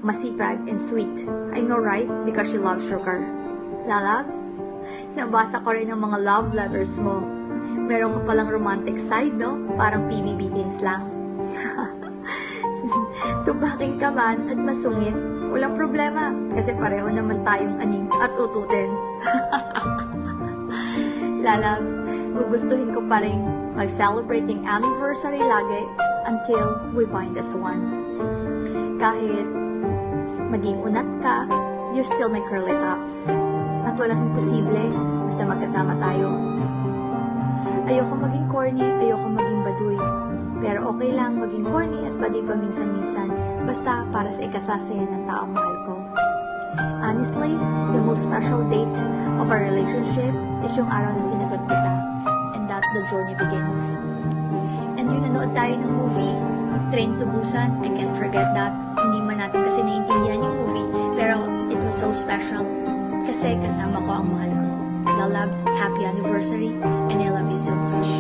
masipag, and sweet. I know, right? Because you love sugar. Lalabs, nabasa ko rin ang mga love letters mo. Meron ka palang romantic side, no? Parang PBB teens lang. Tubaking ka man at masungit, walang problema kasi pareho naman tayong aning at ututin. Lalabs, gugustuhin ko pa rin mag-celebrating anniversary lagi until we bind as one. Kahit maging unat ka, you're still my curly tops. At walang imposible, basta magkasama tayo. Ayoko maging corny, ayoko maging baduy. Pero okay lang maging corny at baduy paminsan-minsan, basta para sa ikasasaya ng taong mahal ko. Honestly, the most special date of our relationship is yung araw na sinagot kita. And that the journey begins. And yung nanood tayo ng movie, Train to Busan, I can't forget that. Hindi man natin kasi naiintindihan yung movie, pero it was so special. Kasi kasama ko ang mahal ko. Lalabs, happy anniversary, and I love you so much.